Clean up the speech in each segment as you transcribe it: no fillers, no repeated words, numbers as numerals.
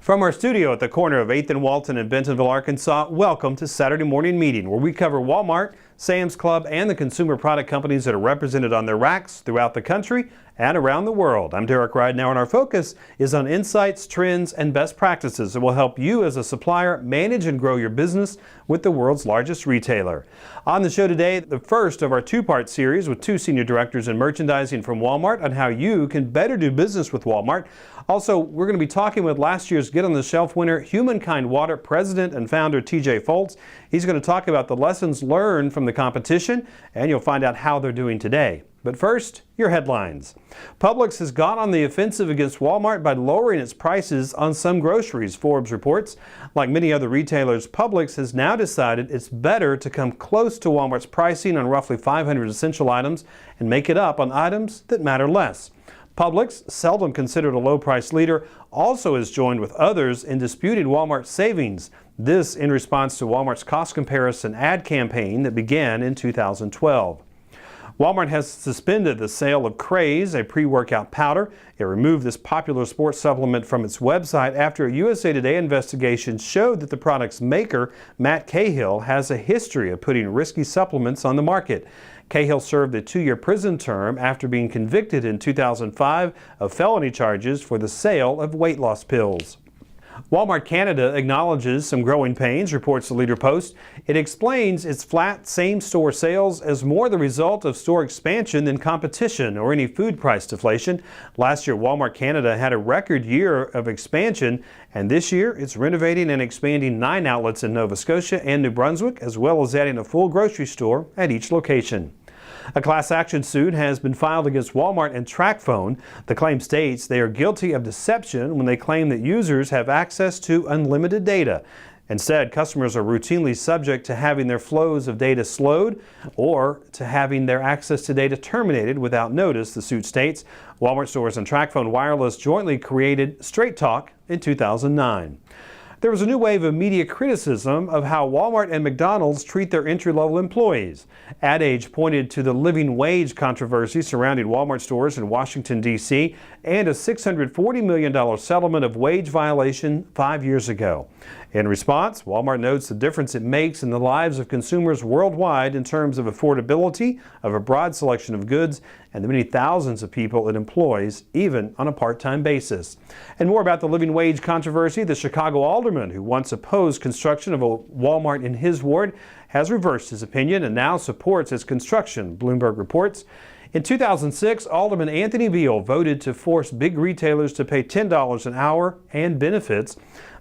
From our studio at the corner of 8th and Walton in Bentonville, Arkansas, welcome to Saturday Morning Meeting, where we cover Walmart, Sam's Club, and the consumer product companies that are represented on their racks throughout the country and around the world. I'm Derek Ridenhour, and our focus is on insights, trends, and best practices that will help you as a supplier manage and grow your business with the world's largest retailer. On the show today, the first of our two-part series with two senior directors in merchandising from Walmart on how you can better do business with Walmart. Also, we're going to be talking with last year's Get on the Shelf winner, Humankind Water President and founder TJ Foltz. He's going to talk about the lessons learned from the competition, and you'll find out how they're doing today. But first, your headlines. Publix has gone on the offensive against Walmart by lowering its prices on some groceries, Forbes reports. Like many other retailers, Publix has now decided it's better to come close to Walmart's pricing on roughly 500 essential items and make it up on items that matter less. Publix, seldom considered a low-price leader, also has joined with others in disputing Walmart's savings. This in response to Walmart's cost comparison ad campaign that began in 2012. Walmart has suspended the sale of Craze, a pre-workout powder. It removed this popular sports supplement from its website after a USA Today investigation showed that the product's maker, Matt Cahill, has a history of putting risky supplements on the market. Cahill served a 2-year prison term after being convicted in 2005 of felony charges for the sale of weight loss pills. Walmart Canada acknowledges some growing pains, reports the Leader Post. It explains its flat same-store sales as more the result of store expansion than competition or any food price deflation. Last year, Walmart Canada had a record year of expansion, and this year it's renovating and expanding 9 outlets in Nova Scotia and New Brunswick, as well as adding a full grocery store at each location. A class action suit has been filed against Walmart and TracFone. The claim states they are guilty of deception when they claim that users have access to unlimited data. Instead, customers are routinely subject to having their flows of data slowed or to having their access to data terminated without notice, the suit states. Walmart stores and TracFone Wireless jointly created Straight Talk in 2009. There was a new wave of media criticism of how Walmart and McDonald's treat their entry-level employees. Ad Age pointed to the living wage controversy surrounding Walmart stores in Washington, D.C., and a $640 million settlement of wage violation 5 years ago. In response, Walmart notes the difference it makes in the lives of consumers worldwide in terms of affordability of a broad selection of goods and the many thousands of people it employs, even on a part-time basis. And more about the living wage controversy, the Chicago alderman who once opposed construction of a Walmart in his ward has reversed his opinion and now supports its construction, Bloomberg reports. In 2006, Alderman Anthony Beal voted to force big retailers to pay $10 an hour and benefits.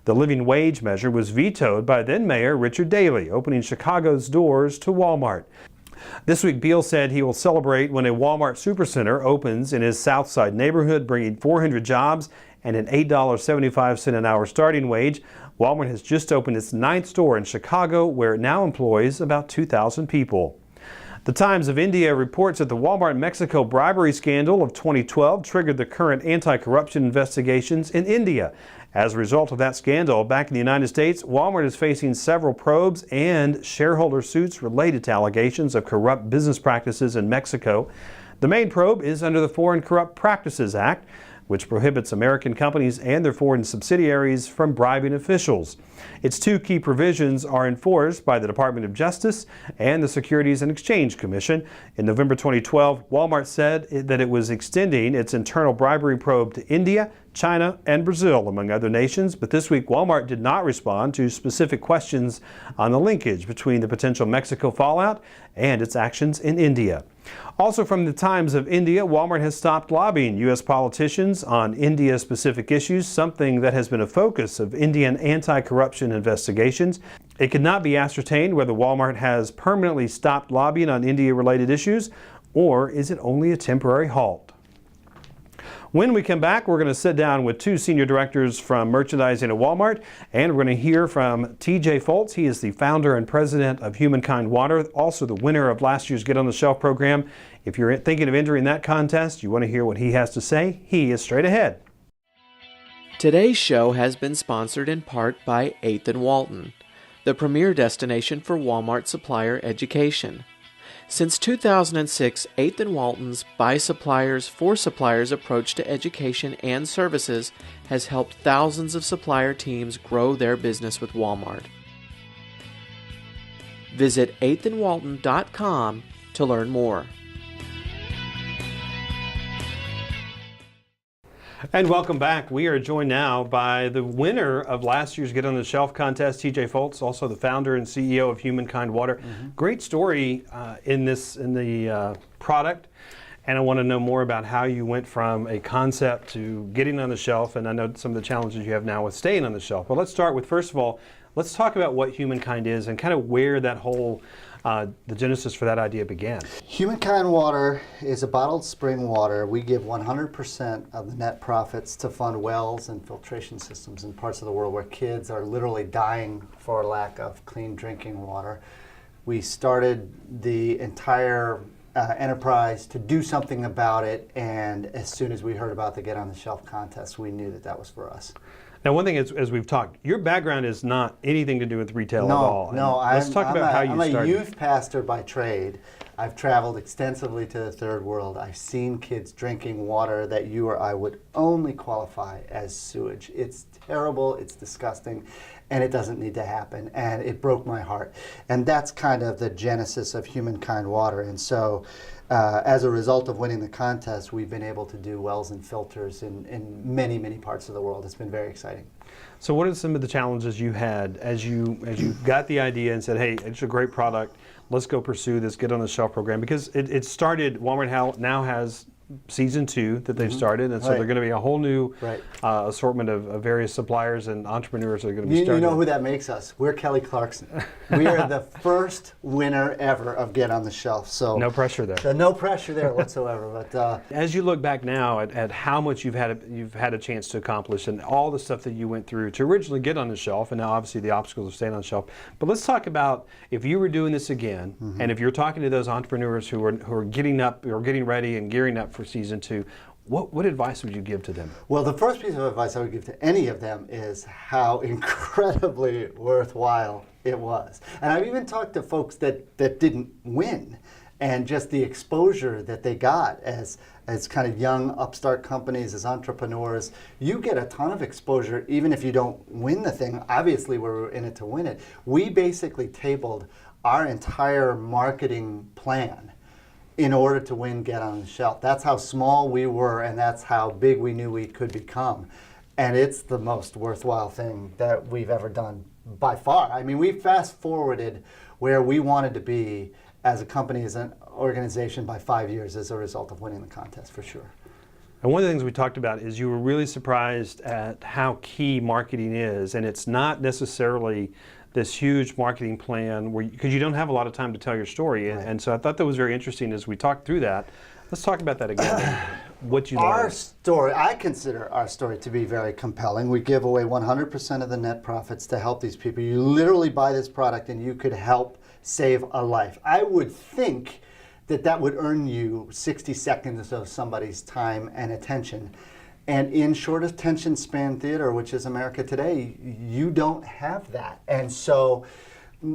The living wage measure was vetoed by then-Mayor Richard Daley, opening Chicago's doors to Walmart. This week, Beal said he will celebrate when a Walmart Supercenter opens in his Southside neighborhood, bringing 400 jobs and an $8.75 an hour starting wage. Walmart has just opened its 9th store in Chicago, where it now employs about 2,000 people. The Times of India reports that the Walmart Mexico bribery scandal of 2012 triggered the current anti-corruption investigations in India. As a result of that scandal, back in the United States, Walmart is facing several probes and shareholder suits related to allegations of corrupt business practices in Mexico. The main probe is under the Foreign Corrupt Practices Act, which prohibits American companies and their foreign subsidiaries from bribing officials. Its 2 key provisions are enforced by the Department of Justice and the Securities and Exchange Commission. In November 2012, Walmart said that it was extending its internal bribery probe to India, China, and Brazil, among other nations. But this week, Walmart did not respond to specific questions on the linkage between the potential Mexico fallout and its actions in India. Also from the Times of India, Walmart has stopped lobbying U.S. politicians on India-specific issues, something that has been a focus of Indian anti-corruption investigations. It could not be ascertained whether Walmart has permanently stopped lobbying on India-related issues, or is it only a temporary halt? When we come back, we're going to sit down with 2 senior directors from merchandising at Walmart, and we're going to hear from TJ Foltz. He is the founder and president of Humankind Water, also the winner of last year's Get on the Shelf program. If you're thinking of entering that contest, you want to hear what he has to say, he is straight ahead. Today's show has been sponsored in part by 8th and Walton, the premier destination for Walmart supplier education. Since 2006, 8th and Walton's By Suppliers for Suppliers approach to education and services has helped thousands of supplier teams grow their business with Walmart. Visit 8thandwalton.com to learn more. And welcome back. We are joined now by the winner of last year's Get on the Shelf contest, TJ Foltz, also the founder and CEO of Humankind Water. Great story in the product, and I want to know more about how you went from a concept to getting on the shelf, and I know some of the challenges you have now with staying on the shelf. But let's start with, first of all, let's talk about what Humankind is and kind of where that whole the genesis for that idea began. Humankind Water is a bottled spring water. We give 100% of the net profits to fund wells and filtration systems in parts of the world where kids are literally dying for lack of clean drinking water. We started the entire enterprise to do something about it, and as soon as we heard about the Get on the Shelf contest, we knew that that was for us. Now, one thing is, as we've talked, your background is not anything to do with retail at all. No, let's talk about how you started. I'm a youth pastor by trade. I've traveled extensively to the third world. I've seen kids drinking water that you or I would only qualify as sewage. It's terrible, it's disgusting, and it doesn't need to happen. And it broke my heart. And that's kind of the genesis of Humankind Water. And so, as a result of winning the contest, we've been able to do wells and filters in many, many parts of the world. It's been very exciting. So what are some of the challenges you had as you got the idea and said, hey, it's a great product, let's go pursue this Get on the Shelf program? Because it started, Walmart now has season 2 that they've started, and so they're going to be a whole new assortment of various suppliers and entrepreneurs that are going to be starting. You know who that makes us? We're Kelly Clarkson. We are the first winner ever of Get on the Shelf. So no pressure there. So no pressure there whatsoever. But as you look back now at how much you've had a chance to accomplish and all the stuff that you went through to originally get on the shelf, and now obviously the obstacles of staying on the shelf. But let's talk about if you were doing this again, and if you're talking to those entrepreneurs who are getting up or getting ready and gearing up for season 2, what advice would you give to them? Well, the first piece of advice I would give to any of them is how incredibly worthwhile it was. And I've even talked to folks that didn't win, and just the exposure that they got as kind of young upstart companies, as entrepreneurs. You get a ton of exposure even if you don't win the thing. Obviously, we're in it to win it. We basically tabled our entire marketing plan in order to win Get on the Shelf. That's how small we were, and that's how big we knew we could become. And it's the most worthwhile thing that we've ever done by far. I mean, we fast forwarded where we wanted to be as a company, as an organization by 5 years as a result of winning the contest, for sure. And one of the things we talked about is you were really surprised at how key marketing is, and it's not necessarily this huge marketing plan because you don't have a lot of time to tell your story. Right. And so I thought that was very interesting as we talked through that. Let's talk about that again. What you Our learned. story, I consider our story to be very compelling. We give away 100% of the net profits to help these people. You literally buy this product and you could help save a life. I would think that would earn you 60 seconds of somebody's time and attention. And in short attention span theater, which is America today, you don't have that. And so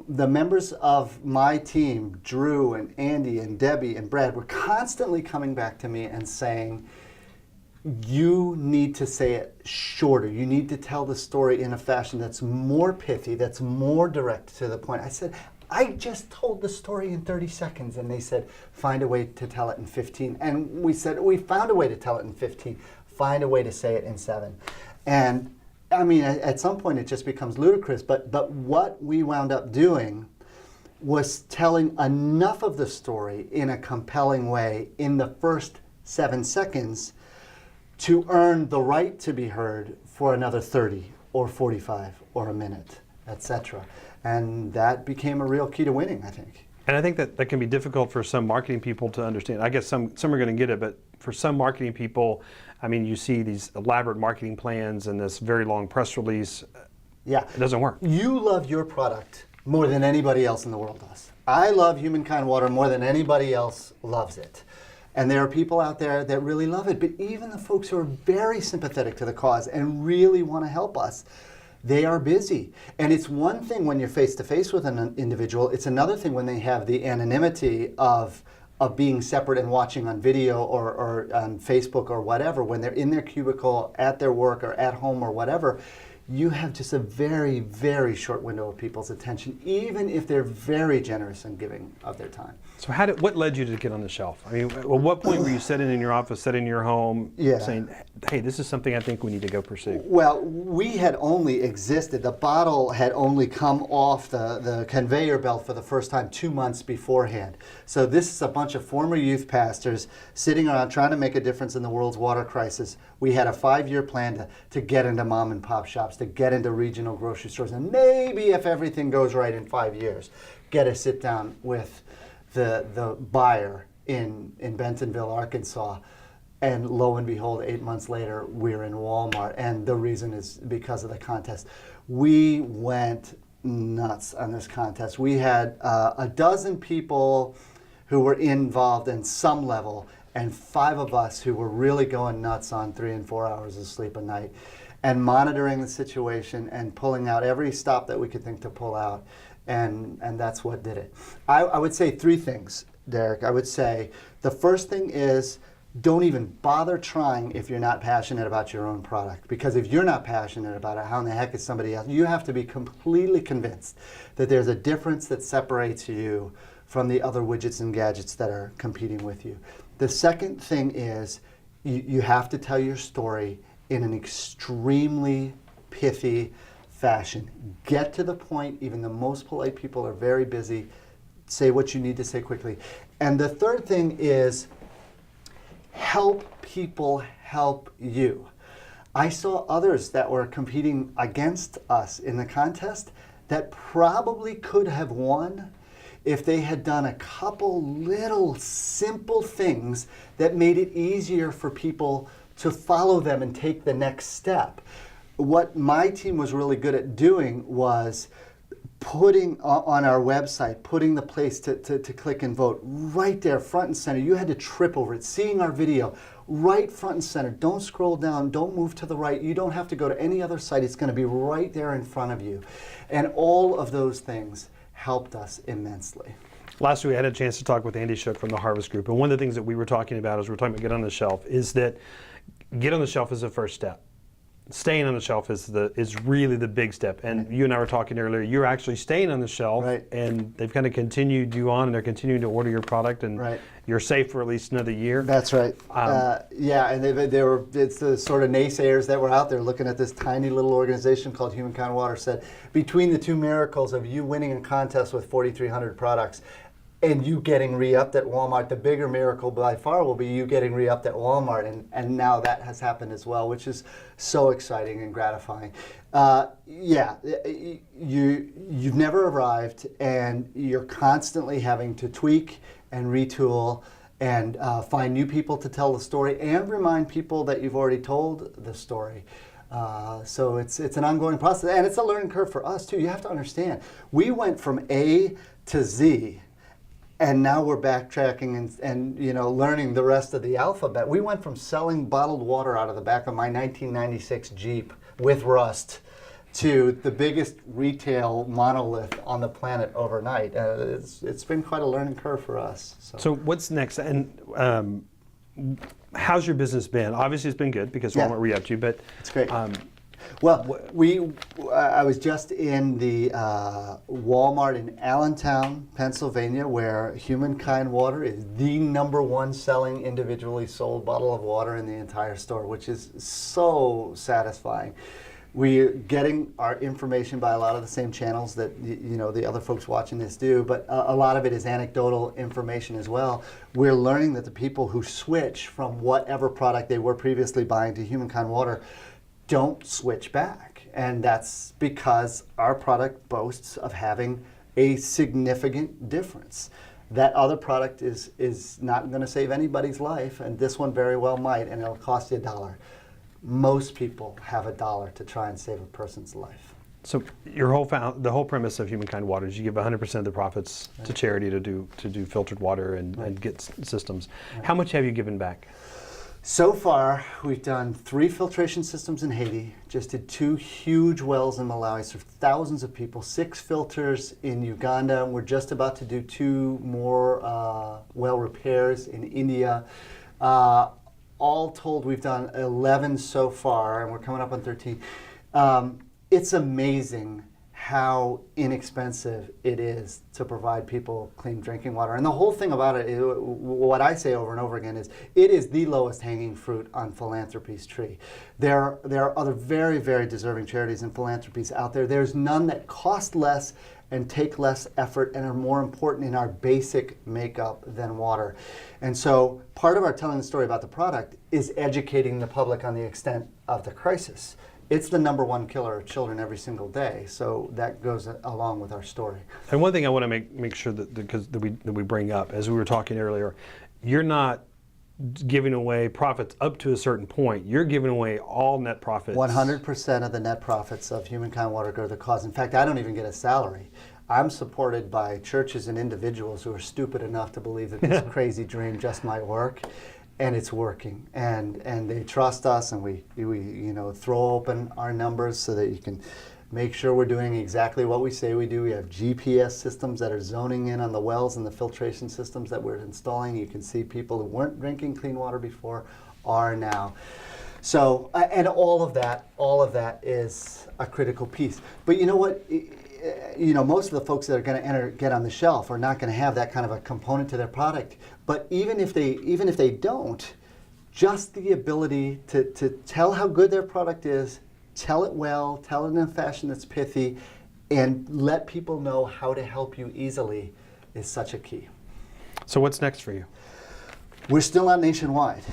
the members of my team, Drew and Andy and Debbie and Brad, were constantly coming back to me and saying, you need to say it shorter. You need to tell the story in a fashion that's more pithy, that's more direct to the point. I said, I just told the story in 30 seconds. And they said, find a way to tell it in 15. And we said, we found a way to tell it in 15. Find a way to say it in 7. And I mean, at some point it just becomes ludicrous, but what we wound up doing was telling enough of the story in a compelling way in the first 7 seconds to earn the right to be heard for another 30 or 45 or a minute, etc. And that became a real key to winning, I think. And I think that can be difficult for some marketing people to understand. I guess some are going to get it, but for some marketing people, I mean, you see these elaborate marketing plans and this very long press release. Yeah. It doesn't work. You love your product more than anybody else in the world does. I love Humankind Water more than anybody else loves it. And there are people out there that really love it, but even the folks who are very sympathetic to the cause and really want to help us, They are busy. And it's one thing when you're face to face with an individual, it's another thing when they have the anonymity of being separate and watching on video or on Facebook or whatever. When they're in their cubicle, at their work or at home or whatever, you have just a very, very short window of people's attention, even if they're very generous in giving of their time. So what led you to get on the shelf? I mean, at what point were you sitting in your office, sitting in your home, saying, hey, this is something I think we need to go pursue? Well, we had only existed, the bottle had only come off the conveyor belt for the first time 2 months beforehand. So this is a bunch of former youth pastors sitting around trying to make a difference in the world's water crisis. We had a 5-year plan to get into mom and pop shops, to get into regional grocery stores, and maybe if everything goes right in 5 years, get a sit down with the buyer in Bentonville, Arkansas. And lo and behold, 8 months later, we're in Walmart. And the reason is because of the contest. We went nuts on this contest. We had a dozen people who were involved in some level, and 5 of us who were really going nuts on 3 and 4 hours of sleep a night, and monitoring the situation and pulling out every stop that we could think to pull out. And that's what did it. I would say 3 things, Derek. I would say the first thing is, don't even bother trying if you're not passionate about your own product. Because if you're not passionate about it, how in the heck is somebody else? You have to be completely convinced that there's a difference that separates you from the other widgets and gadgets that are competing with you. The second thing is, you have to tell your story in an extremely pithy fashion. Get to the point. Even the most polite people are very busy. Say what you need to say quickly. And the third thing is, help people help you. I saw others that were competing against us in the contest that probably could have won if they had done a couple little simple things that made it easier for people to follow them and take the next step. What my team was really good at doing was putting on our website, putting the place to click and vote right there, front and center. You had to trip over it. Seeing our video right front and center. Don't scroll down. Don't move to the right. You don't have to go to any other site. It's going to be right there in front of you. And all of those things helped us immensely. Last week I had a chance to talk with Andy Shook from the Harvest Group, and one of the things that we were talking about as we were talking about get on the shelf is that get on the shelf is the first step. Staying on the shelf is really the big step. And you and I were talking earlier, you're actually staying on the shelf, right, and they've kind of continued you on, and they're continuing to order your product, and right, you're safe for at least another year. That's right. Yeah, and it's the sort of naysayers that were out there looking at this tiny little organization called Humankind Water said, between the 2 miracles of you winning a contest with 4,300 products and you getting re-upped at Walmart, the bigger miracle by far will be you getting re-upped at Walmart, and now that has happened as well, which is so exciting and gratifying. Yeah, you've never arrived, and you're constantly having to tweak and retool and find new people to tell the story and remind people that you've already told the story. So it's an ongoing process, and it's a learning curve for us too. You have to understand, we went from A to Z, and now we're backtracking and learning the rest of the alphabet. We went from selling bottled water out of the back of my 1996 Jeep with rust to the biggest retail monolith on the planet overnight. It's been quite a learning curve for us. So what's next? And how's your business been? Obviously, it's been good because Walmart re-upped you, but it's great. Well, I was just in the Walmart in Allentown, Pennsylvania, where Humankind Water is the #1 selling individually sold bottle of water in the entire store, which is so satisfying. We're getting our information by a lot of the same channels that the other folks watching this do, but a lot of it is anecdotal information as well. We're learning that the people who switch from whatever product they were previously buying to Humankind Water don't switch back, and that's because our product boasts of having a significant difference. That other product is not going to save anybody's life, and this one very well might, and it'll cost you $1. Most people have $1 to try and save a person's life. So the whole premise of Humankind Water is you give 100% of the profits to charity to do filtered water and get systems. How much have you given back? So far, we've done 3 filtration systems in Haiti, just did 2 huge wells in Malawi, served thousands of people, 6 filters in Uganda, and we're just about to do 2 more well repairs in India. All told, we've done 11 so far, and we're coming up on 13. It's amazing how inexpensive it is to provide people clean drinking water. And the whole thing about it, what I say over and over again is, it is the lowest hanging fruit on philanthropy's tree. There are other very, very deserving charities and philanthropies out there. There's none that cost less and take less effort and are more important in our basic makeup than water. And so part of our telling the story about the product is educating the public on the extent of the crisis. It's the #1 killer of children every single day, so that goes along with our story. And one thing I want to make sure that we bring up, as we were talking earlier, you're not giving away profits up to a certain point. You're giving away all net profits. 100% of the net profits of Humankind Water go to the cause. In fact, I don't even get a salary. I'm supported by churches and individuals who are stupid enough to believe that this crazy dream just might work. And it's working, and they trust us, and we throw open our numbers so that you can make sure we're doing exactly what we say we do. We have GPS systems that are zoning in on the wells and the filtration systems that we're installing. You can see people who weren't drinking clean water before are now. So, and all of that is a critical piece. But you know what? Most of the folks that are going to get on the shelf are not going to have that kind of a component to their product. But even if they don't, just the ability to tell how good their product is, tell it well, tell it in a fashion that's pithy, and let people know how to help you easily is such a key. So what's next for you? We're still not nationwide.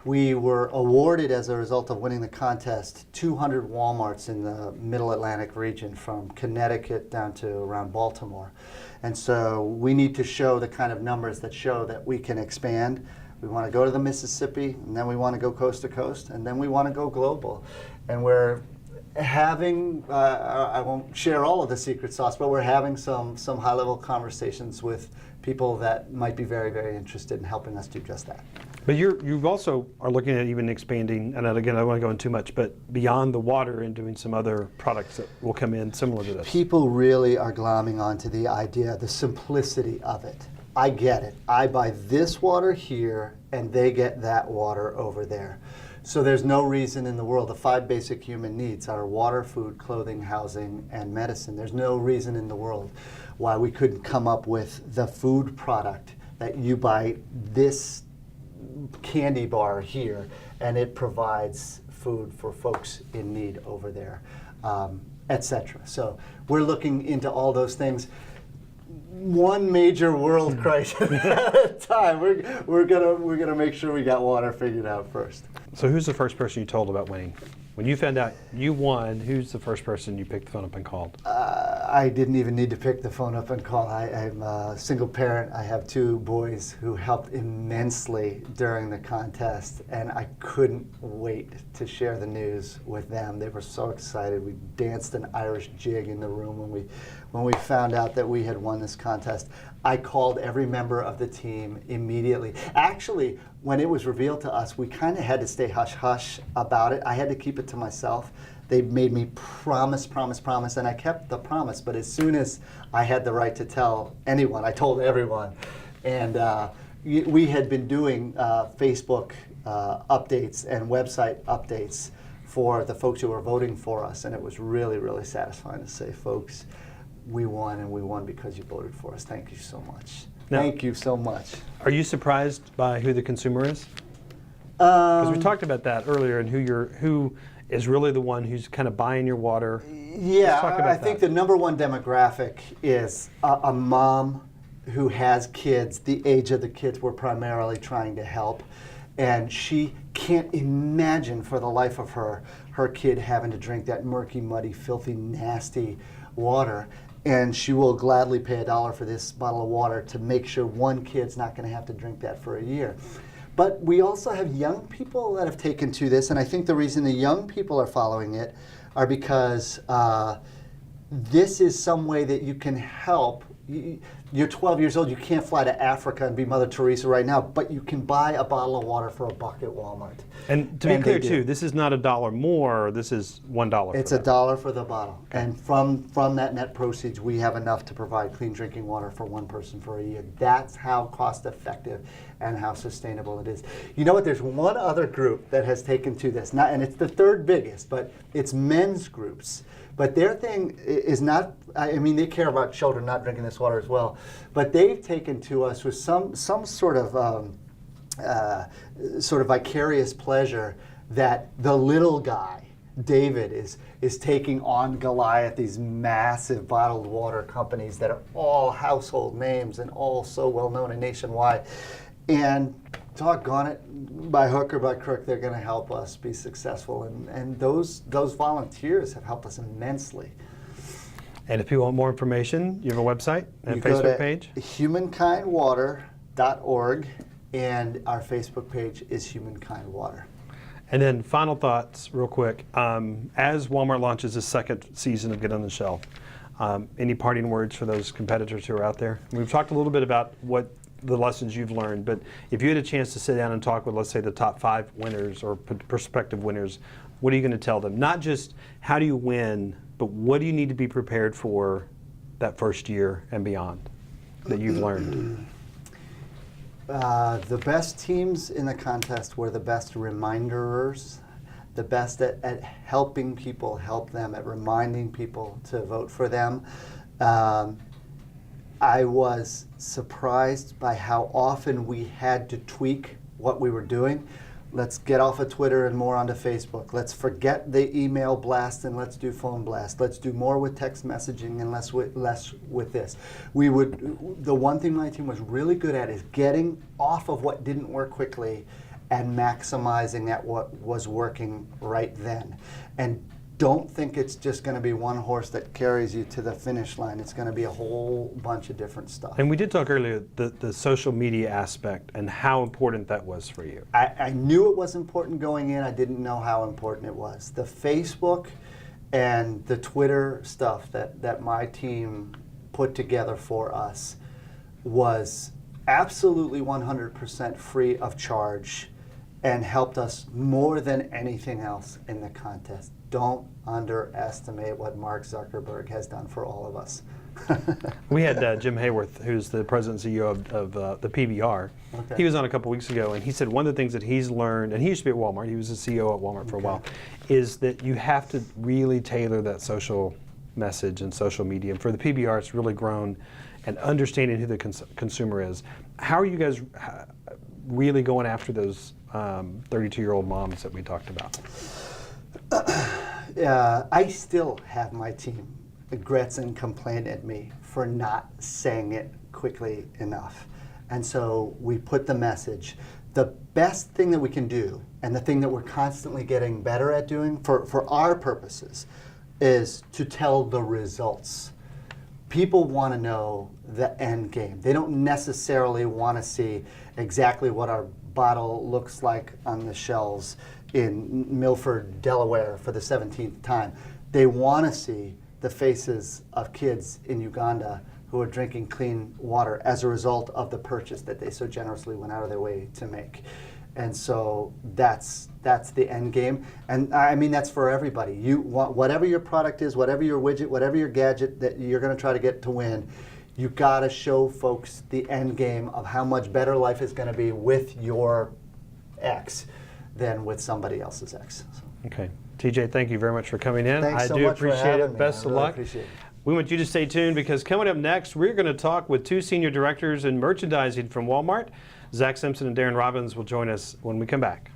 We were awarded, as a result of winning the contest, 200 Walmarts in the Middle Atlantic region, from Connecticut down to around Baltimore. And so we need to show the kind of numbers that show that we can expand. We want to go to the Mississippi, and then we want to go coast to coast, and then we want to go global. And we're having, I won't share all of the secret sauce, but we're having some high-level conversations with people that might be very, very interested in helping us do just that. But you also are looking at even expanding, and again, I don't want to go into too much, but beyond the water and doing some other products that will come in similar to this. People really are glomming onto the idea, the simplicity of it. I get it. I buy this water here, and they get that water over there. So there's no reason in the world. The 5 basic human needs are water, food, clothing, housing, and medicine. There's no reason in the world why we couldn't come up with the food product that you buy this candy bar here, and it provides food for folks in need over there, etc. So we're looking into all those things. One major world crisis at a time. We're gonna make sure we got water figured out first. So who's the first person you told about winning? When you found out you won, who's the first person you picked the phone up and called? I didn't even need to pick the phone up and call. I'm a single parent. I have 2 boys who helped immensely during the contest, and I couldn't wait to share the news with them. They were so excited. We danced an Irish jig in the room when we found out that we had won this contest. I called every member of the team immediately. Actually, when it was revealed to us, we kind of had to stay hush-hush about it. I had to keep it to myself. They made me promise, and I kept the promise. But as soon as I had the right to tell anyone, I told everyone. And we had been doing Facebook updates and website updates for the folks who were voting for us, and it was really, really satisfying to say, folks, we won, and we won because you voted for us. Thank you so much. Now, thank you so much. Are you surprised by who the consumer is? Because we talked about that earlier, and who is really the one who's kind of buying your water. Yeah, I think the #1 demographic is a mom who has kids, the age of the kids we're primarily trying to help, and she can't imagine for the life of her kid having to drink that murky, muddy, filthy, nasty water. And she will gladly pay $1 for this bottle of water to make sure one kid's not going to have to drink that for a year. But we also have young people that have taken to this, and I think the reason the young people are following it are because this is some way that you can help. you're 12 years old, you can't fly to Africa and be Mother Teresa right now, but you can buy a bottle of water for $1 at Walmart. And to be clear too, this is not $1 more, this is $1. It's $1 for the bottle. Okay. And from that net proceeds, we have enough to provide clean drinking water for one person for a year. That's how cost effective and how sustainable it is. You know what, there's one other group that has taken to this, and it's the third biggest, but it's men's groups. But their thing is not, I mean, they care about children not drinking this water as well, but they've taken to us with some sort of vicarious pleasure that the little guy, David, is taking on Goliath, these massive bottled water companies that are all household names and all so well known and nationwide. And doggone it, by hook or by crook, they're going to help us be successful. And those volunteers have helped us immensely. And if people want more information, you have a website and Facebook page? Humankindwater.org, and our Facebook page is Humankind Water. And then final thoughts, real quick. As Walmart launches the second season of Get on the Shelf, any parting words for those competitors who are out there? We've talked a little bit about what the lessons you've learned, but if you had a chance to sit down and talk with, let's say, the top 5 winners or prospective winners, what are you going to tell them? Not just how do you win, but what do you need to be prepared for that first year and beyond that you've learned? The best teams in the contest were the best reminderers, the best at helping people help them, at reminding people to vote for them. I was surprised by how often we had to tweak what we were doing. Let's get off of Twitter and more onto Facebook. Let's forget the email blast and let's do phone blast. Let's do more with text messaging and less with this. The one thing my team was really good at is getting off of what didn't work quickly and maximizing at what was working right then. And don't think it's just going to be one horse that carries you to the finish line. It's going to be a whole bunch of different stuff. And we did talk earlier, the social media aspect and how important that was for you. I knew it was important going in. I didn't know how important it was. The Facebook and the Twitter stuff that my team put together for us was absolutely 100% free of charge and helped us more than anything else in the contest. Don't underestimate what Mark Zuckerberg has done for all of us. We had Jim Hayworth, who's the president and CEO of the PBR. Okay. He was on a couple weeks ago, and he said one of the things that he's learned, and he used to be at Walmart, he was the CEO at Walmart for a while, is that you have to really tailor that social message and social media. And for the PBR, it's really grown, and understanding who the consumer is. How are you guys really going after those 32-year-old moms that we talked about? I still have my team regrets and complain at me for not saying it quickly enough. And so we put the message. The best thing that we can do, and the thing that we're constantly getting better at doing for our purposes, is to tell the results. People want to know the end game. They don't necessarily want to see exactly what our bottle looks like on the shelves in Milford, Delaware for the 17th time. They want to see the faces of kids in Uganda who are drinking clean water as a result of the purchase that they so generously went out of their way to make. And so that's the end game. And I mean, that's for everybody. You want, whatever your product is, whatever your widget, whatever your gadget that you're going to try to get to win, you got to show folks the end game of how much better life is going to be with your X than with somebody else's X. So. Okay. TJ, thank you very much for coming in. Thanks I so do much appreciate for having it. me. Best of luck. Appreciate it. We want you to stay tuned because coming up next, we're going to talk with 2 senior directors in merchandising from Walmart. Zach Simpson and Darrin Robbins will join us when we come back.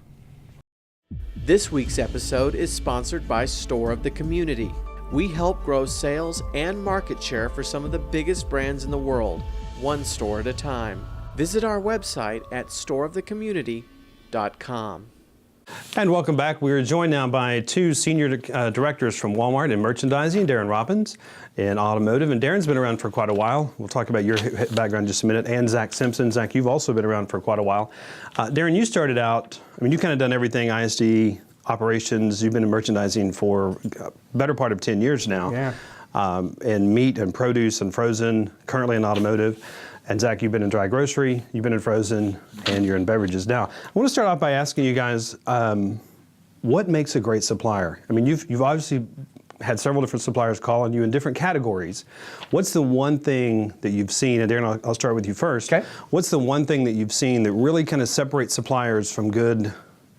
This week's episode is sponsored by Store of the Community. We help grow sales and market share for some of the biggest brands in the world, one store at a time. Visit our website at storeofthecommunity.com. And welcome back. We are joined now by 2 senior directors from Walmart in merchandising, Darrin Robbins in automotive. And Darrin's been around for quite a while. We'll talk about your background in just a minute. And Zach Simpson. Zach, you've also been around for quite a while. Darrin, you started out, I mean, you've kind of done everything, ISD, operations. You've been in merchandising for a better part of 10 years now. Yeah. in meat and produce and frozen, currently in automotive. And Zach, you've been in dry grocery, you've been in frozen, and you're in beverages now. I want to start off by asking you guys, what makes a great supplier? I mean, you've obviously had several different suppliers call on you in different categories. What's the one thing that you've seen, and Darrin, I'll start with you first. Okay. What's the one thing that you've seen that really kind of separates suppliers from good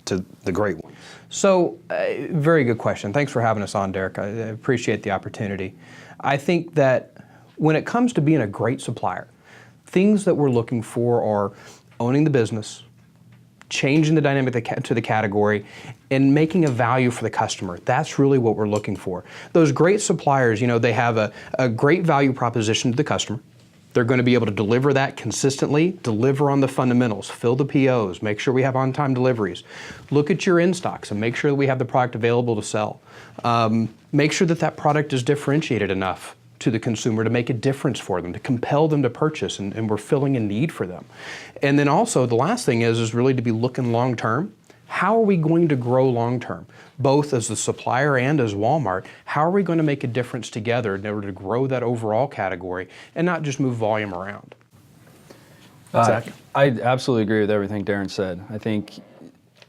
to the great one? So, very good question. Thanks for having us on, Derek. I appreciate the opportunity. I think that when it comes to being a great supplier, things that we're looking for are owning the business, changing the dynamic to the category, and making a value for the customer. That's really what we're looking for. Those great suppliers, they have a great value proposition to the customer. They're going to be able to deliver that consistently, deliver on the fundamentals, fill the POs, make sure we have on-time deliveries. Look at your in-stocks and make sure that we have the product available to sell. Make sure that that product is differentiated enough to the consumer to make a difference for them, to compel them to purchase, and we're filling a need for them. And then also the last thing is really to be looking long term. How are we going to grow long term? Both as the supplier and as Walmart, how are we going to make a difference together in order to grow that overall category and not just move volume around? Zach? I absolutely agree with everything Darrin said. I think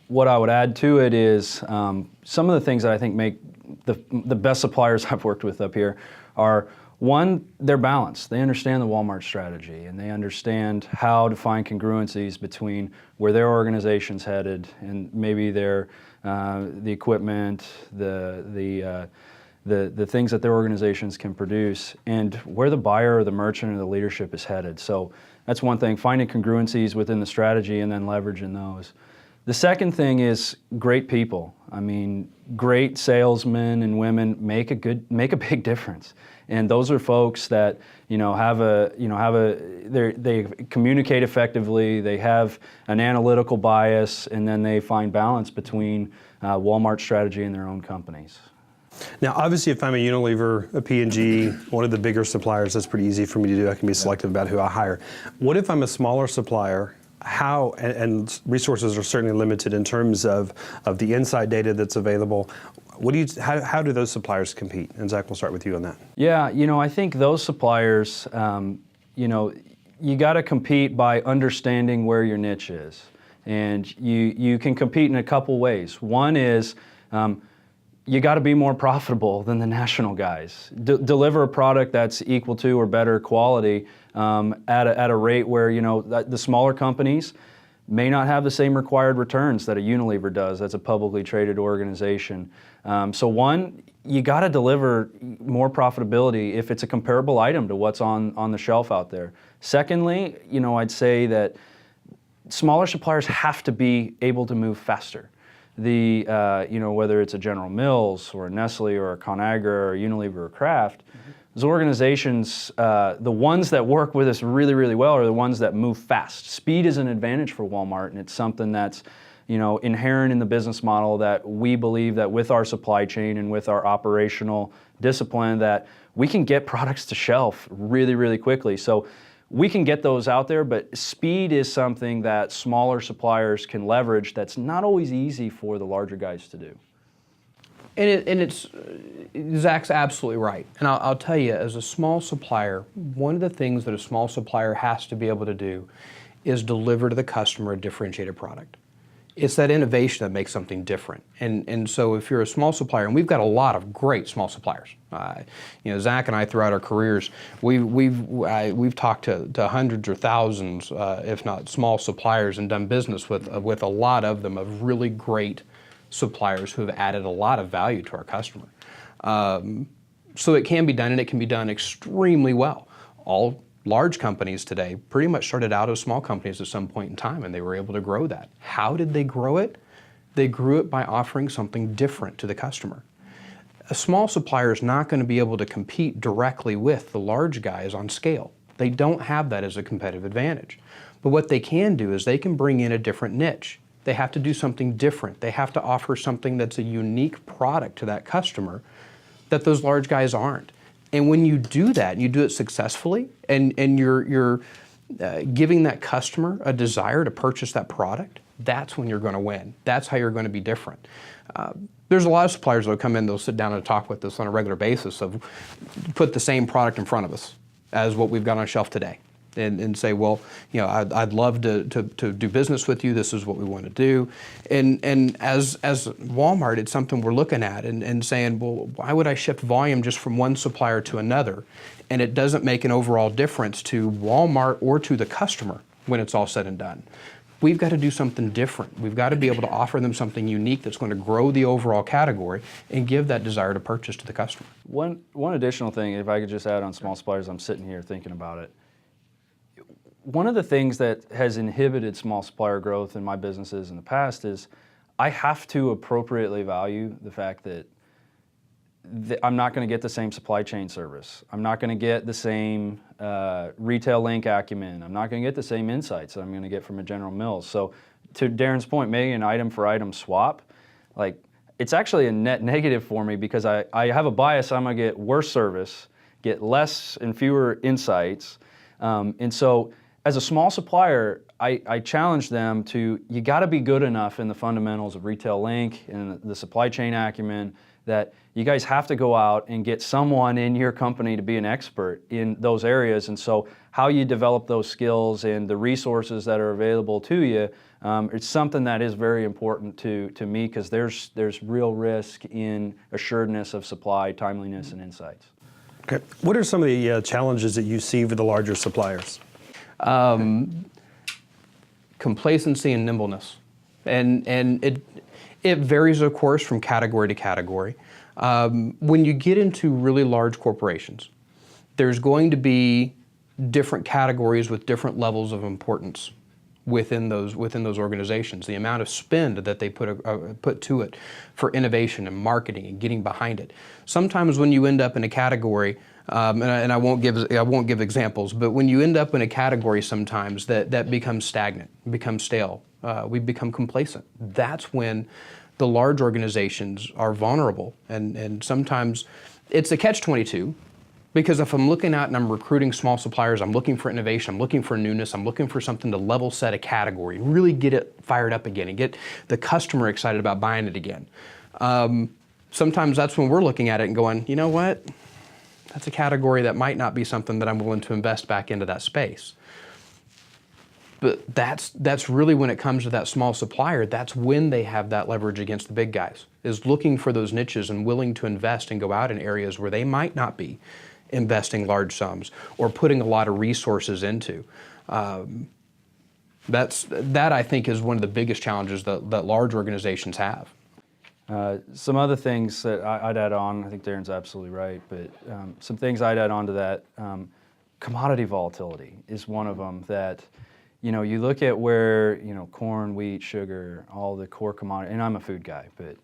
what I would add to it is some of the things that I think make the best suppliers I've worked with up here are, one, they're balanced. They understand the Walmart strategy, and they understand how to find congruencies between where their organization's headed and maybe the equipment, the things that their organizations can produce, and where the buyer or the merchant or the leadership is headed. So that's one thing, finding congruencies within the strategy and then leveraging those. The second thing is great people. I mean, great salesmen and women make a big difference. And those are folks that they communicate effectively, they have an analytical bias, and then they find balance between Walmart's strategy and their own companies. Now, obviously, if I'm a Unilever, a P&G, one of the bigger suppliers, that's pretty easy for me to do. I can be selective about who I hire. What if I'm a smaller supplier? How, and resources are certainly limited in terms of the inside data that's available. How do those suppliers compete? And Zach, we'll start with you on that. Yeah, I think those suppliers, you got to compete by understanding where your niche is. And you can compete in a couple ways. One is you got to be more profitable than the national guys. Deliver a product that's equal to or better quality at a rate where the smaller companies may not have the same required returns that a Unilever does as a publicly traded organization. So one, you got to deliver more profitability if it's a comparable item to what's on the shelf out there. Secondly, I'd say that smaller suppliers have to be able to move faster. Whether it's a General Mills or a Nestle or a Conagra or a Unilever or Kraft, those organizations, the ones that work with us really, really well are the ones that move fast. Speed is an advantage for Walmart, and it's something that's inherent in the business model that we believe that with our supply chain and with our operational discipline that we can get products to shelf really, really quickly. So we can get those out there, but speed is something that smaller suppliers can leverage that's not always easy for the larger guys to do. And Zach's absolutely right. And I'll tell you, as a small supplier, one of the things that a small supplier has to be able to do is deliver to the customer a differentiated product. It's that innovation that makes something different. And so if you're a small supplier, and we've got a lot of great small suppliers. Zach and I throughout our careers, we've talked to hundreds or thousands, if not small suppliers, and done business with a lot of them, of really great suppliers who have added a lot of value to our customer. So it can be done, and it can be done extremely well. All large companies today pretty much started out as small companies at some point in time, and they were able to grow that. How did they grow it? They grew it by offering something different to the customer. A small supplier is not going to be able to compete directly with the large guys on scale. They don't have that as a competitive advantage. But what they can do is they can bring in a different niche. They have to do something different. They have to offer something that's a unique product to that customer that those large guys aren't. And when you do that, and you do it successfully, and you're giving that customer a desire to purchase that product, that's when you're going to win. That's how you're going to be different. There's a lot of suppliers that will come in, they'll sit down and talk with us on a regular basis of put the same product in front of us as what we've got on shelf today. And say, well, I'd love to do business with you. This is what we want to do. And as Walmart, it's something we're looking at and saying, well, why would I shift volume just from one supplier to another? And it doesn't make an overall difference to Walmart or to the customer when it's all said and done. We've got to do something different. We've got to be able to offer them something unique that's going to grow the overall category and give that desire to purchase to the customer. One additional thing, if I could just add on small suppliers, I'm sitting here thinking about it. One of the things that has inhibited small supplier growth in my businesses in the past is I have to appropriately value the fact that I'm not going to get the same supply chain service. I'm not going to get the same retail link acumen. I'm not going to get the same insights that I'm going to get from a General Mills. So to Darren's point, making an item for item swap, like it's actually a net negative for me because I have a bias. I'm going to get worse service, get less and fewer insights. And so as a small supplier, I challenge them to, you got to be good enough in the fundamentals of retail link and the supply chain acumen that you guys have to go out and get someone in your company to be an expert in those areas. And so how you develop those skills and the resources that are available to you, it's something that is very important to me because there's real risk in assuredness of supply, timeliness, and insights. Okay. What are some of the challenges that you see for the larger suppliers? Complacency and nimbleness. And it varies, of course, from category to category. When you get into really large corporations, there's going to be different categories with different levels of importance within those organizations. The amount of spend that they put to it for innovation and marketing and getting behind it. Sometimes when you end up in a category, and I won't give examples, but when you end up in a category sometimes that becomes stagnant, becomes stale, we become complacent. That's when the large organizations are vulnerable, and sometimes it's a catch-22, because if I'm looking out and I'm recruiting small suppliers, I'm looking for innovation, I'm looking for newness, I'm looking for something to level set a category, really get it fired up again and get the customer excited about buying it again. Sometimes that's when we're looking at it and going, you know what? That's a category that might not be something that I'm willing to invest back into that space. But that's really when it comes to that small supplier, that's when they have that leverage against the big guys, is looking for those niches and willing to invest and go out in areas where they might not be investing large sums or putting a lot of resources into. That I think is one of the biggest challenges that large organizations have. Some other things that I'd add on, I think Darren's absolutely right, but some things I'd add on to that, commodity volatility is one of them that, you look at where, corn, wheat, sugar, all the core commodities, and I'm a food guy, but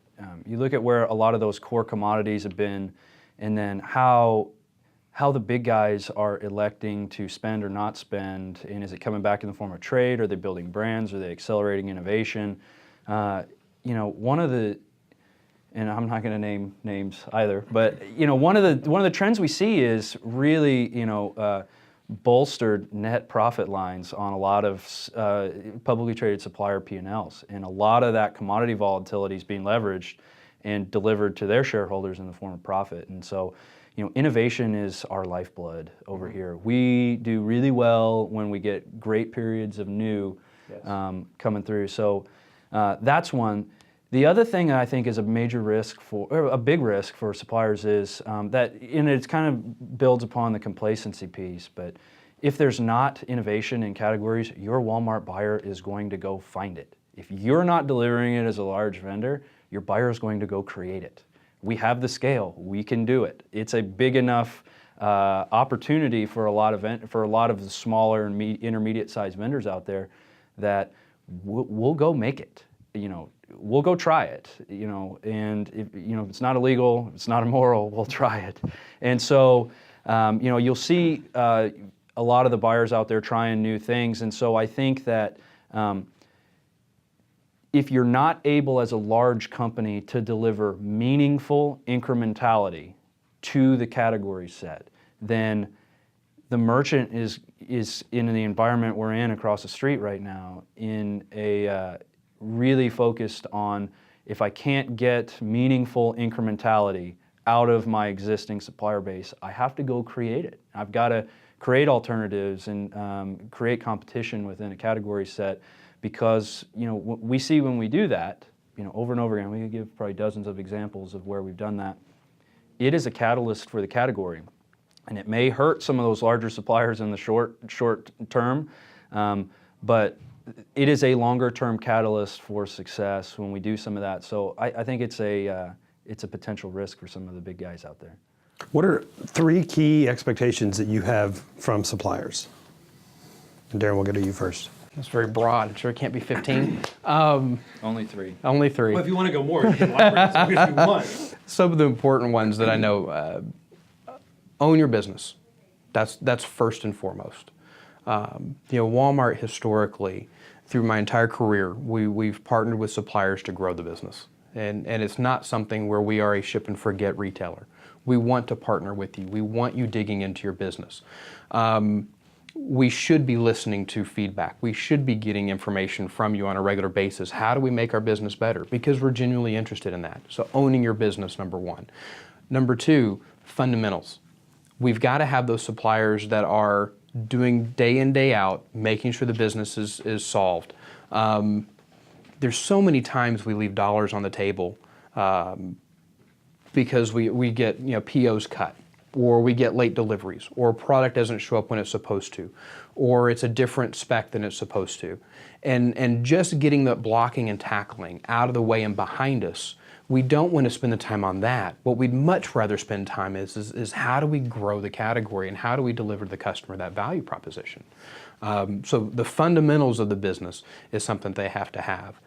you look at where a lot of those core commodities have been, and then how the big guys are electing to spend or not spend, and is it coming back in the form of trade? Are they building brands? Are they accelerating innovation? One of the, and I'm not going to name names either, but one of the trends we see is really bolstered net profit lines on a lot of publicly traded supplier P&Ls, and a lot of that commodity volatility is being leveraged and delivered to their shareholders in the form of profit. And so, innovation is our lifeblood over here. We do really well when we get great periods of new coming through. So that's one. The other thing I think is a major risk or a big risk for suppliers is that, and it's kind of builds upon the complacency piece, but if there's not innovation in categories, your Walmart buyer is going to go find it. If you're not delivering it as a large vendor, your buyer is going to go create it. We have the scale, we can do it. It's a big enough opportunity for a lot of the smaller and intermediate-sized vendors out there that we'll go make it. We'll go try it, and if it's not illegal, it's not immoral, we'll try it. And so, you'll see a lot of the buyers out there trying new things. And so I think that if you're not able as a large company to deliver meaningful incrementality to the category set, then the merchant is in the environment we're in across the street right now in a really focused on if I can't get meaningful incrementality out of my existing supplier base, I have to go create it. I've got to create alternatives and create competition within a category set, because we see when we do that, over and over again, we could give probably dozens of examples of where we've done that. It is a catalyst for the category, and it may hurt some of those larger suppliers in the short term, but it is a longer term catalyst for success when we do some of that. So I think it's a potential risk for some of the big guys out there. What are 3 key expectations that you have from suppliers? And Darrin, we'll go to you first. That's very broad. I'm sure it can't be 15. Only 3. Only 3. Well, if you want to go more, you can elaborate as long as you want. Some of the important ones that I know, own your business. That's first and foremost. Walmart historically, through my entire career, we've partnered with suppliers to grow the business. And it's not something where we are a ship and forget retailer. We want to partner with you. We want you digging into your business. We should be listening to feedback. We should be getting information from you on a regular basis. How do we make our business better? Because we're genuinely interested in that. So owning your business, number 1. Number 2, fundamentals. We've got to have those suppliers that are doing day in, day out, making sure the business is solved. There's so many times we leave dollars on the table because we get POs cut, or we get late deliveries, or a product doesn't show up when it's supposed to, or it's a different spec than it's supposed to. And just getting the blocking and tackling out of the way and behind us, we don't want to spend the time on that. What we'd much rather spend time is how do we grow the category and how do we deliver to the customer that value proposition. So the fundamentals of the business is something they have to have.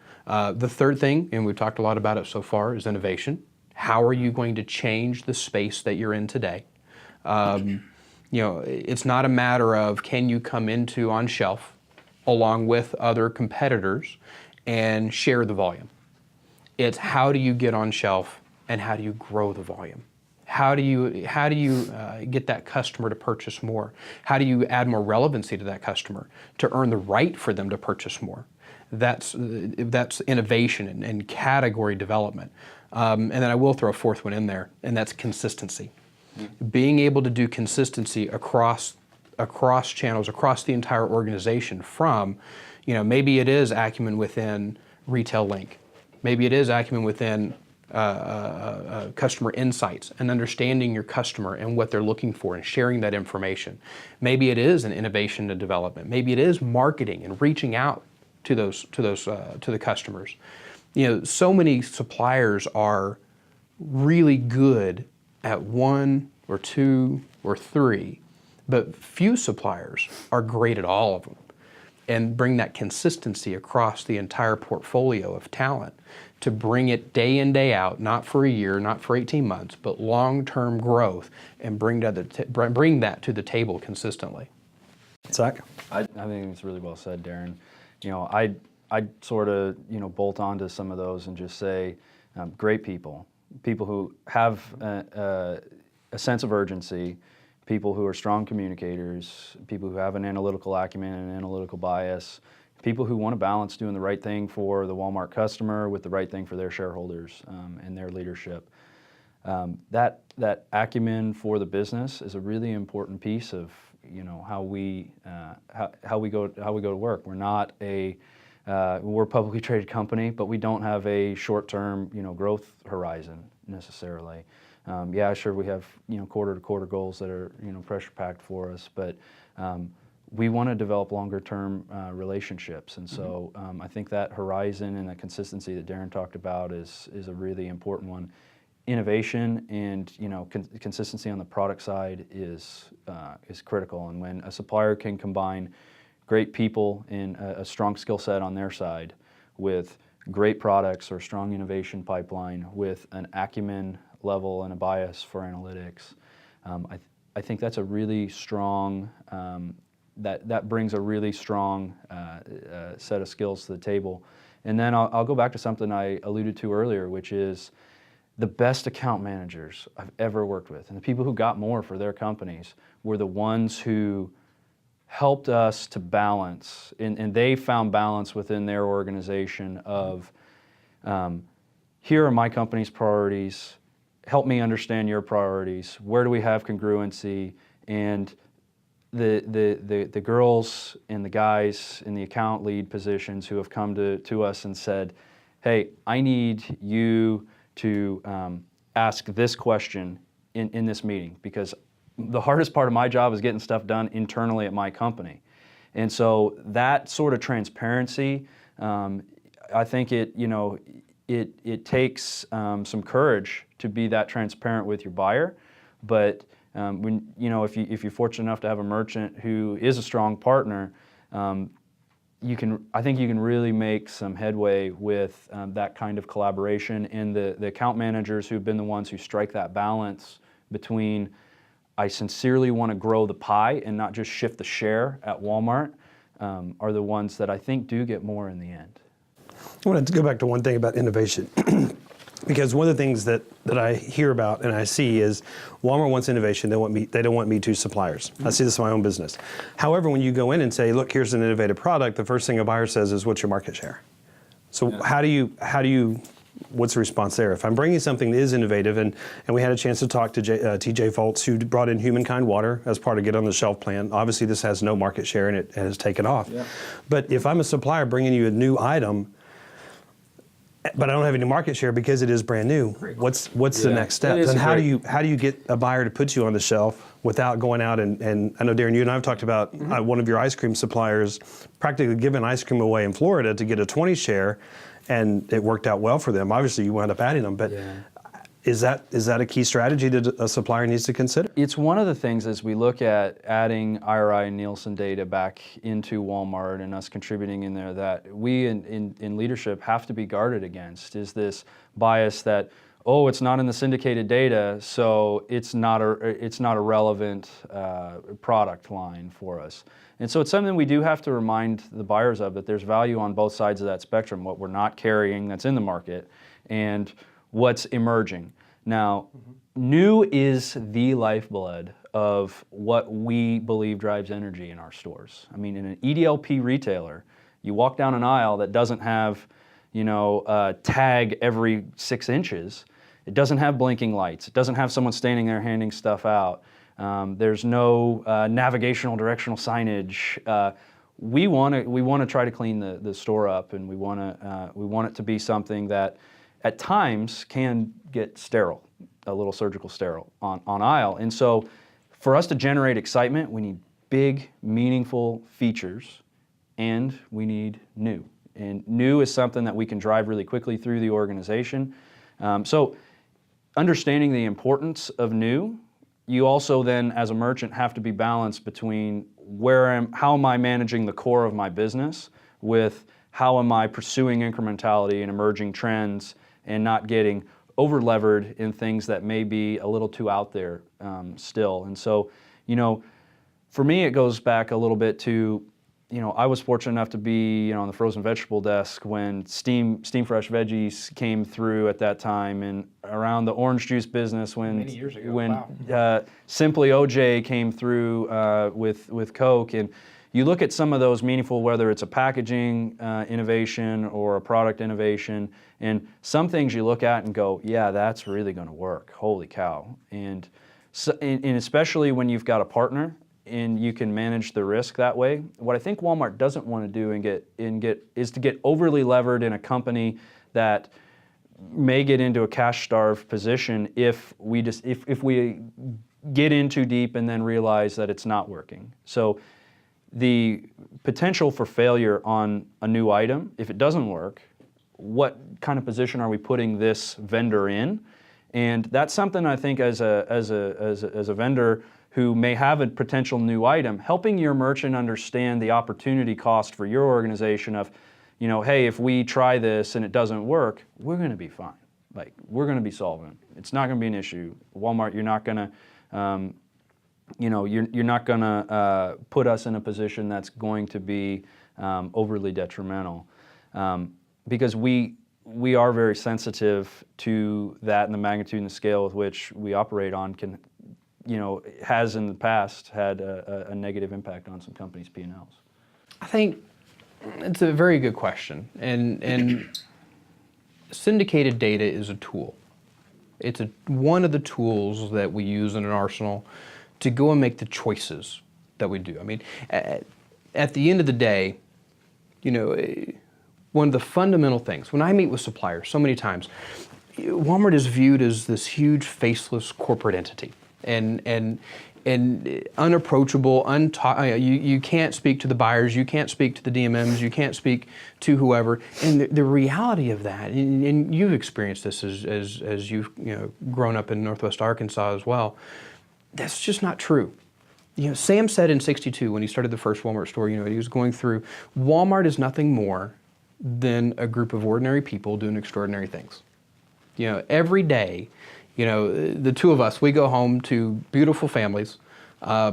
The third thing, and we've talked a lot about it so far, is innovation. How are you going to change the space that you're in today? It's not a matter of can you come into on shelf along with other competitors and share the volume. It's how do you get on shelf and how do you grow the volume? How do you get that customer to purchase more? How do you add more relevancy to that customer to earn the right for them to purchase more? That's innovation and category development. And then I will throw a fourth one in there, and that's consistency. Mm-hmm. Being able to do consistency across channels, across the entire organization from, maybe it is acumen within Retail Link. Maybe it is acumen within customer insights and understanding your customer and what they're looking for and sharing that information. Maybe it is an innovation and development. Maybe it is marketing and reaching out to the customers. So many suppliers are really good at 1 or 2 or 3, but few suppliers are great at all of them, and bring that consistency across the entire portfolio of talent to bring it day in, day out, not for a year, not for 18 months, but long-term growth, and bring that to the table consistently. Zach? I think it's really well said, Darrin. I'd sort of bolt onto some of those and just say great people who have a sense of urgency, people who are strong communicators, people who have an analytical acumen and an analytical bias, people who want to balance doing the right thing for the Walmart customer with the right thing for their shareholders and their leadership. That acumen for the business is a really important piece of how we go to work. We're not we're a publicly traded company, but we don't have a short-term growth horizon necessarily. Sure, we have quarter-to-quarter goals that are pressure-packed for us, but we want to develop longer-term relationships, and so I think that horizon and that consistency that Darrin talked about is a really important one. Innovation and consistency on the product side is critical, and when a supplier can combine great people and a strong skill set on their side with great products or strong innovation pipeline with an acumen level and a bias for analytics, I think that's a really strong that brings a really strong set of skills to the table. And then I'll go back to something I alluded to earlier, which is the best account managers I've ever worked with, and the people who got more for their companies were the ones who helped us to balance, and they found balance within their organization of here are my company's priorities, help me understand your priorities, where do we have congruency, and the girls and the guys in the account lead positions who have come to us and said, hey, I need you to ask this question in this meeting, because the hardest part of my job is getting stuff done internally at my company. And so that sort of transparency, I think it takes some courage to be that transparent with your buyer. But if you're fortunate enough to have a merchant who is a strong partner, I think you can really make some headway with that kind of collaboration. And the account managers who've been the ones who strike that balance between, I sincerely want to grow the pie and not just shift the share at Walmart, are the ones that I think do get more in the end. I wanted to go back to one thing about innovation. Because one of the things that I hear about and I see is Walmart wants innovation. They don't want Me Too suppliers. I see this in my own business. However, when you go in and say, look, here's an innovative product, the first thing a buyer says is, what's your market share? So how do you what's the response there? If I'm bringing something that is innovative, and we had a chance to talk to TJ Foltz, who brought in Humankind Water as part of Get on the Shelf plan. Obviously, this has no market share and it has taken off. Yeah. But if I'm a supplier bringing you a new item, but I don't have any market share because it is brand new, what's the next step? And how do you get a buyer to put you on the shelf without going out and I know, Darrin, you and I have talked about one of your ice cream suppliers practically giving ice cream away in Florida to get a 20 share, and it worked out well for them. Obviously, you wound up adding them, but is that a key strategy that a supplier needs to consider? It's one of the things as we look at adding IRI and Nielsen data back into Walmart and us contributing in there, that we in leadership have to be guarded against, is this bias that, oh, it's not in the syndicated data, so it's not a relevant product line for us. And so it's something we do have to remind the buyers of, that there's value on both sides of that spectrum, what we're not carrying that's in the market and what's emerging. Now, new is the lifeblood of what we believe drives energy in our stores. I mean, in an EDLP retailer, you walk down an aisle that doesn't have, a tag every 6 inches. It doesn't have blinking lights. It doesn't have someone standing there handing stuff out. There's no navigational directional signage. We want to try to clean the store up, and we want it to be something that at times can get sterile, a little surgical sterile on aisle. And so for us to generate excitement, we need big, meaningful features, and we need new. And new is something that we can drive really quickly through the organization. So understanding the importance of new, you also then as a merchant have to be balanced between how am I managing the core of my business with how am I pursuing incrementality and emerging trends and not getting over-levered in things that may be a little too out there still. And so, for me, it goes back a little bit to, I was fortunate enough to be, on the frozen vegetable desk when Steam Fresh Veggies came through at that time, and around the orange juice business when many years ago. Wow. Simply OJ came through with Coke. And you look at some of those meaningful, whether it's a packaging innovation or a product innovation, and some things you look at and go, yeah, that's really going to work. Holy cow. And especially when you've got a partner and you can manage the risk that way. What I think Walmart doesn't want to do is to get overly levered in a company that may get into a cash-starved position if we get in too deep and then realize that it's not working. So the potential for failure on a new item, if it doesn't work, what kind of position are we putting this vendor in? And that's something I think as a vendor who may have a potential new item, helping your merchant understand the opportunity cost for your organization of, hey, if we try this and it doesn't work, we're going to be fine. Like, we're going to be solvent. It's not going to be an issue. Walmart, you're not going to, you're not going to put us in a position that's going to be overly detrimental, because we are very sensitive to that, and the magnitude and the scale with which we operate on has in the past had a negative impact on some companies' P&Ls. I think it's a very good question, and syndicated data is a tool. It's one of the tools that we use in an arsenal to go and make the choices that we do. I mean, at the end of the day, one of the fundamental things, when I meet with suppliers so many times, Walmart is viewed as this huge faceless corporate entity and unapproachable, you can't speak to the buyers, you can't speak to the DMMs, you can't speak to whoever. And the reality of that, and you've experienced this as you've grown up in Northwest Arkansas as well, that's just not true. Sam said in '62 when he started the first Walmart store, he was going through, Walmart is nothing more than a group of ordinary people doing extraordinary things. Every day, the two of us, we go home to beautiful families,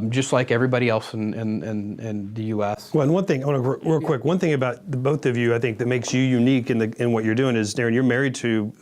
just like everybody else in the U.S. Well, and one thing, I want to real quick, one thing about the both of you, I think that makes you unique in what you're doing is, Darrin, you're married to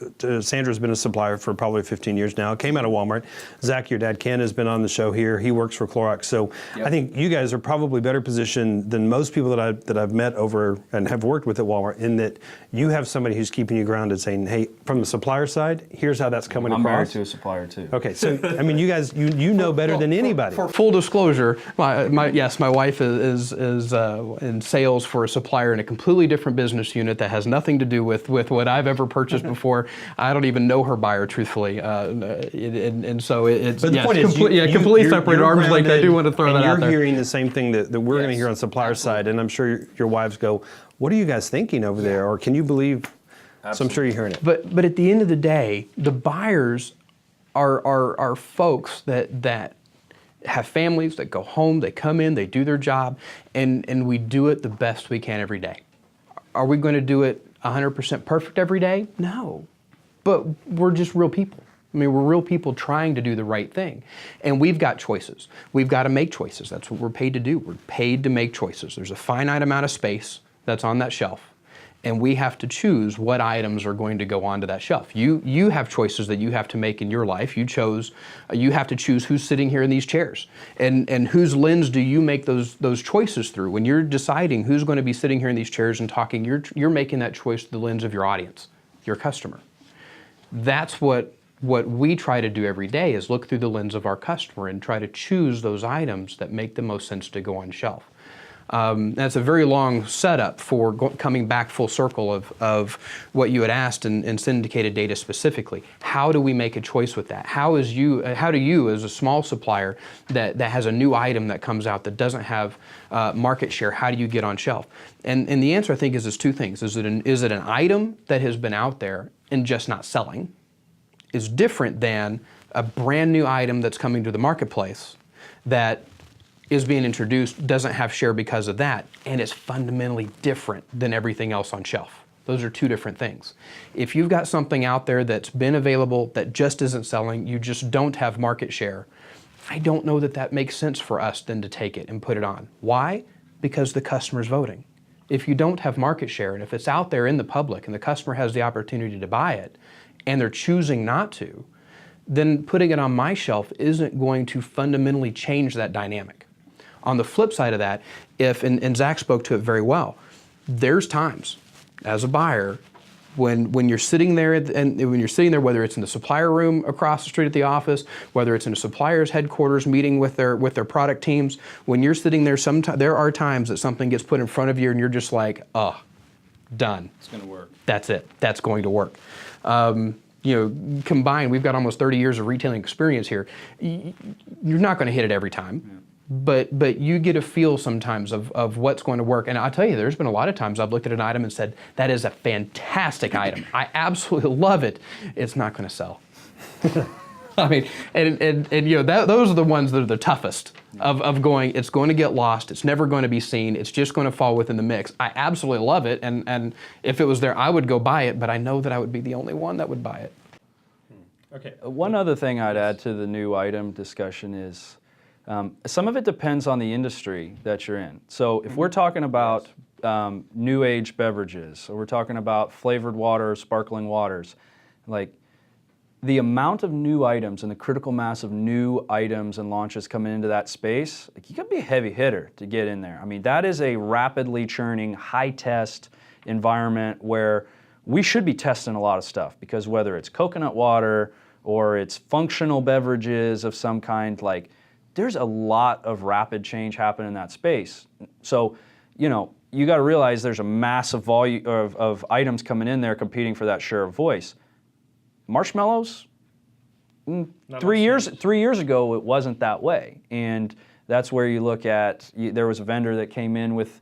Sandra's been a supplier for probably 15 years now, came out of Walmart. Zach, your dad, Ken, has been on the show here. He works for Clorox. So I think you guys are probably better positioned than most people that I've met over and have worked with at Walmart in that you have somebody who's keeping you grounded saying, hey, from the supplier side, here's how that's coming I'm across. married to a supplier too. Okay, so I mean, you guys, you know better than anybody. For full disclosure, my wife is in sales for a supplier in a completely different business unit that has nothing to do with what I've ever purchased before. I don't even know her buyer, truthfully, and so it's But the point is, completely separated arms length. I do want to throw that out there. You're hearing the same thing that we're going to hear on supplier side, and I'm sure your wives go, "What are you guys thinking over there?" Or can you believe? Absolutely. So I'm sure you're hearing it. But at the end of the day, the buyers are folks that have families that go home, they come in, they do their job, and we do it the best we can every day. Are we going to do it 100% perfect every day? No. But we're just real people. I mean, we're real people trying to do the right thing. And we've got choices. We've got to make choices. That's what we're paid to do. We're paid to make choices. There's a finite amount of space that's on that shelf. And we have to choose what items are going to go onto that shelf. You have choices that you have to make in your life. You have to choose who's sitting here in these chairs, and whose lens do you make those choices through. When you're deciding who's going to be sitting here in these chairs and talking, you're making that choice through the lens of your audience, your customer. That's what we try to do every day is look through the lens of our customer and try to choose those items that make the most sense to go on shelf. That's a very long setup for coming back full circle of what you had asked in syndicated data specifically. How do we make a choice with that? How do you, as a small supplier that has a new item that comes out that doesn't have market share, how do you get on shelf? And the answer, I think, is two things. Is it an item that has been out there and just not selling? Is different than a brand new item that's coming to the marketplace that is being introduced, doesn't have share because of that, and is fundamentally different than everything else on shelf. Those are two different things. If you've got something out there that's been available that just isn't selling, you just don't have market share, I don't know that makes sense for us then to take it and put it on. Why? Because the customer's voting. If you don't have market share, and if it's out there in the public and the customer has the opportunity to buy it, and they're choosing not to, then putting it on my shelf isn't going to fundamentally change that dynamic. On the flip side of that, and Zach spoke to it very well, there's times as a buyer when you're sitting there whether it's in the supplier room across the street at the office, whether it's in a supplier's headquarters meeting with their product teams, when you're sitting there, there are times that something gets put in front of you and you're just like, oh, done. It's going to work. That's it. That's going to work. Combined, we've got almost 30 years of retailing experience here. You're not going to hit it every time. Yeah. But you get a feel sometimes of what's going to work. And I'll tell you, there's been a lot of times I've looked at an item and said, that is a fantastic item. I absolutely love it. It's not going to sell. I mean, those are the ones that are the toughest of going, it's going to get lost. It's never going to be seen. It's just going to fall within the mix. I absolutely love it. And if it was there, I would go buy it, but I know that I would be the only one that would buy it. Okay. One other thing I'd add to the new item discussion is, some of it depends on the industry that you're in. So if we're talking about new age beverages, or we're talking about flavored water, sparkling waters, like the amount of new items and the critical mass of new items and launches coming into that space, like you gotta be a heavy hitter to get in there. I mean, that is a rapidly churning, high test environment where we should be testing a lot of stuff, because whether it's coconut water or it's functional beverages of some kind, like there's a lot of rapid change happening in that space. So, you know, you got to realize there's a massive volume of items coming in there competing for that share of voice. Marshmallows, 3 years ago, it wasn't that way. And that's where you look at, there was a vendor that came in with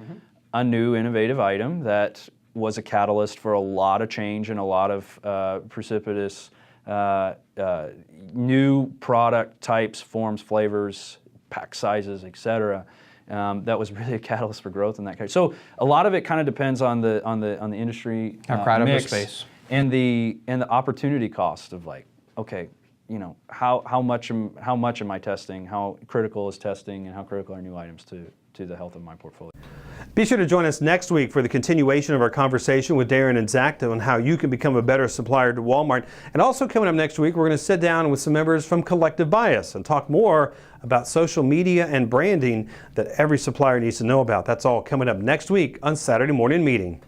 a new innovative item that was a catalyst for a lot of change and a lot of precipitous new product types, forms, flavors, pack sizes, etc. That was really a catalyst for growth in that case. So a lot of it kind of depends on the industry How crowded mix the space and the opportunity cost of, like, okay, you know, how much am I testing? How critical is testing, and how critical are new items to the health of my portfolio? Be sure to join us next week for the continuation of our conversation with Darrin and Zach on how you can become a better supplier to Walmart. And also coming up next week, we're going to sit down with some members from Collective Bias and talk more about social media and branding that every supplier needs to know about. That's all coming up next week on Saturday Morning Meeting.